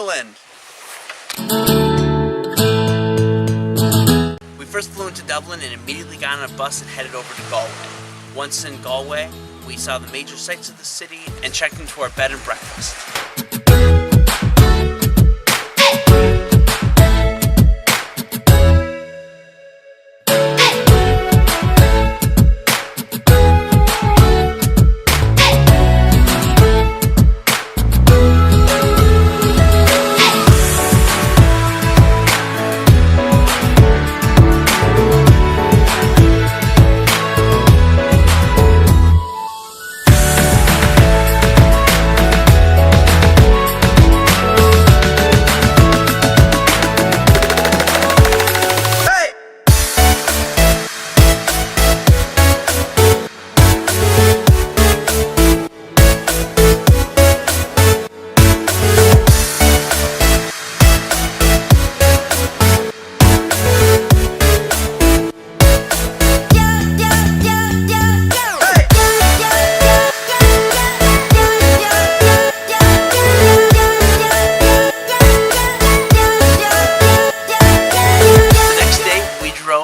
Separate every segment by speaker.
Speaker 1: Ireland. We first flew into Dublin and immediately got on a bus and headed over to Galway. Once in Galway, we saw the major sights of the city and checked into our bed and breakfast.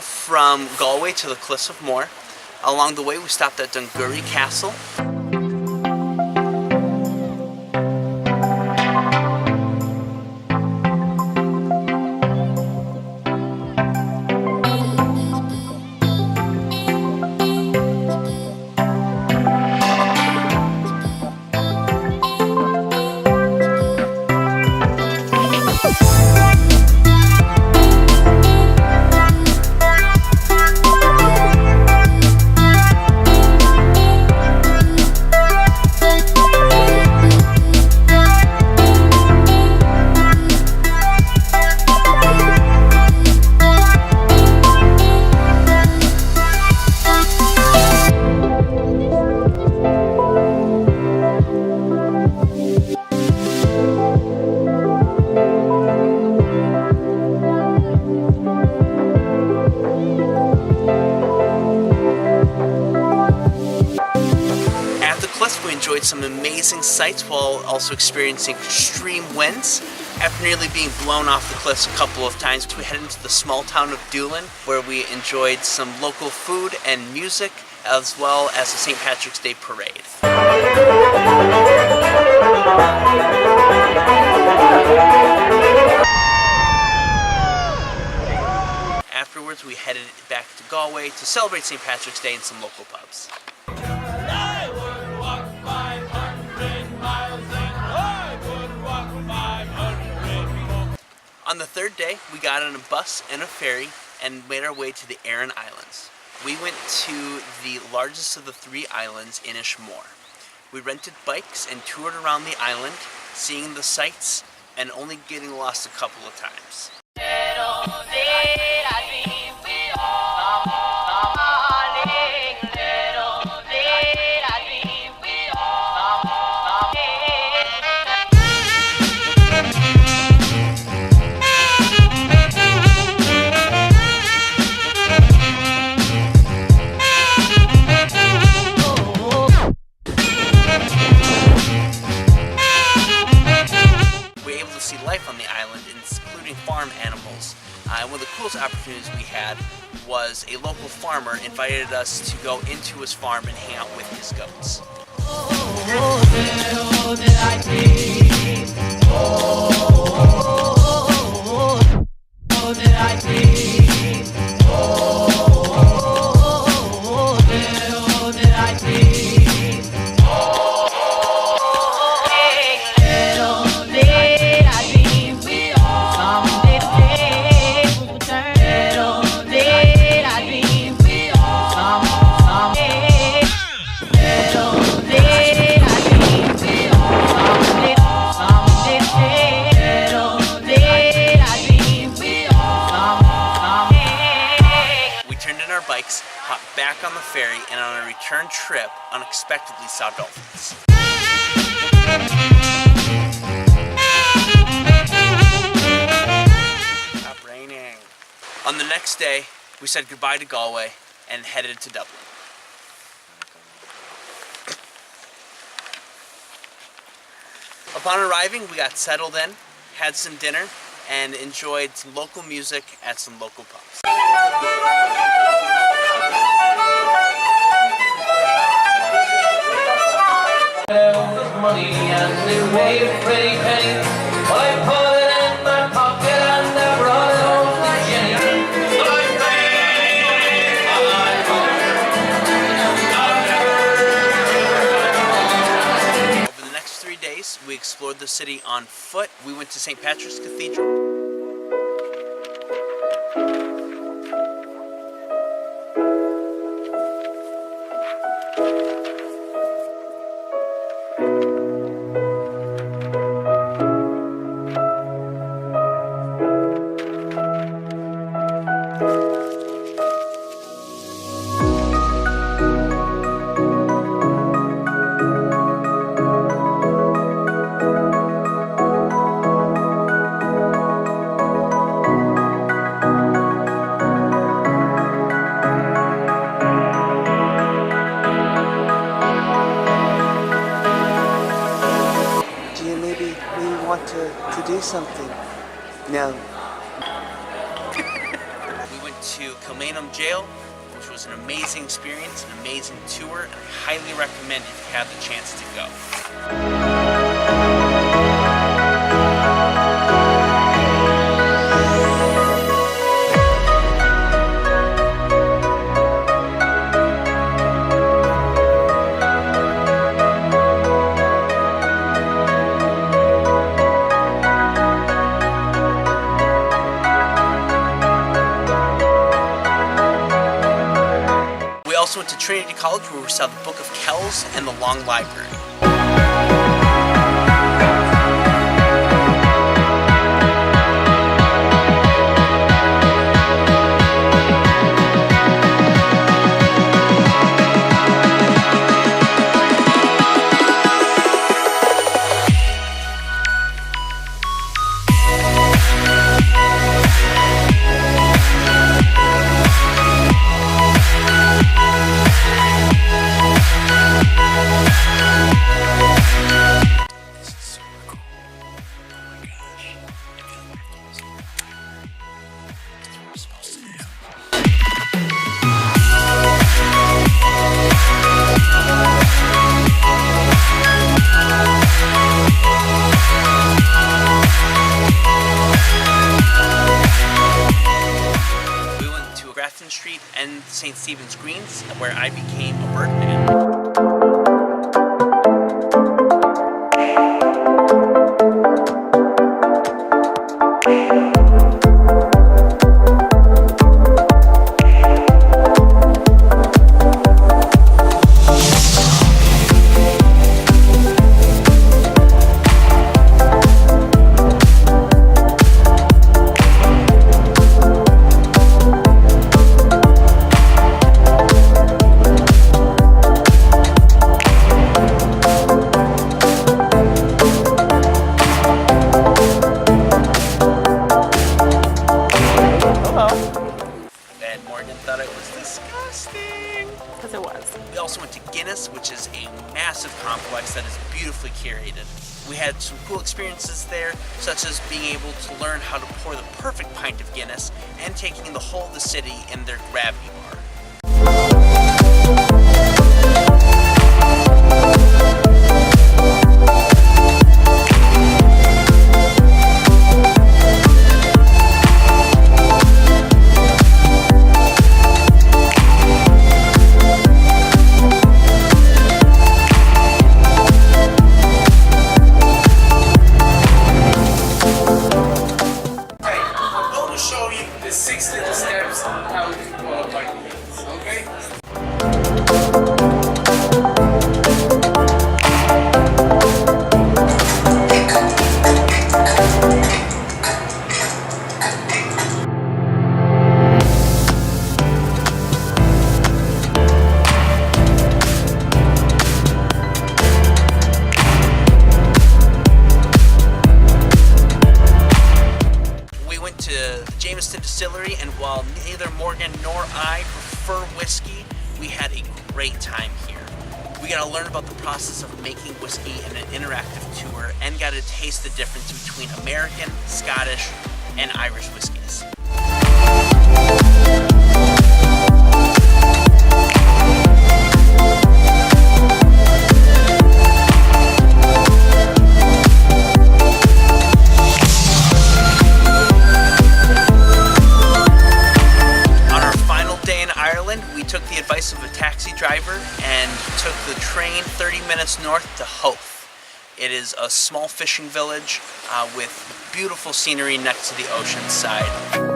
Speaker 1: From Galway to the Cliffs of Moher. Along the way we stopped at Dungaree Castle. We enjoyed some amazing sights while also experiencing extreme winds. After nearly being blown off the cliffs a couple of times, we headed into the small town of Dublin, where we enjoyed some local food and music, as well as the St. Patrick's Day parade. Afterwards, we headed back to Galway to celebrate St. Patrick's Day in some local pubs. On the third day, we got on a bus and a ferry and made our way to the Aran Islands. We went to the largest of the three islands, Inishmore. We rented bikes and toured around the island, seeing the sights and only getting lost a couple of times. Life on the island, including farm animals. One of the coolest opportunities we had was a local farmer invited us to go into his farm and hang out with his goats. Bikes, hopped back on the ferry, and on a return trip, unexpectedly saw dolphins. Stop raining. On the next day, we said goodbye to Galway and headed to Dublin. Upon arriving, we got settled in, had some dinner, and enjoyed some local music at some local pubs.
Speaker 2: Money and they made a pretty penny. I put it in my pocket and I brought it home to Jenny.
Speaker 1: Over the next 3 days, we explored the city on foot. We went to St. Patrick's Cathedral.
Speaker 3: To do something. No.
Speaker 1: We went to Culmination jail, which was an amazing experience, an amazing tour, and I highly recommend if you have the chance to go. We also went to Trinity College, where we saw the Book of Kells and the Long Library. Street and St. Stephen's Greens, where I became a birdman. Thought it was disgusting.
Speaker 4: Because it was.
Speaker 1: We also went to Guinness, which is a massive complex that is beautifully curated. We had some cool experiences there, such as being able to learn how to pour the perfect pint of Guinness and taking in the whole of the city in their gravity bar.
Speaker 5: The 6 little steps on how to qualify games, okay?
Speaker 1: Distillery, and while neither Morgan nor I prefer whiskey, we had a great time here. We We got to learn about the process of making whiskey in an interactive tour and got to taste the difference between American, Scottish, and Irish whiskeys. We took the advice of a taxi driver and took the train 30 minutes north to Howth. It is a small fishing village with beautiful scenery next to the ocean side.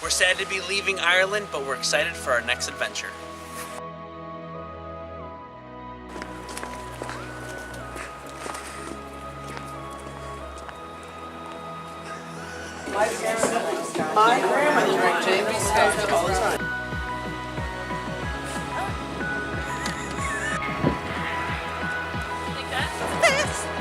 Speaker 1: We're sad to be leaving Ireland, but we're excited for our next adventure.
Speaker 4: My grandmother drank Jamie's Scotch all the time.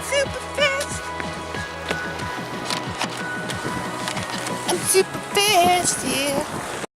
Speaker 6: Super fast. I'm super fast.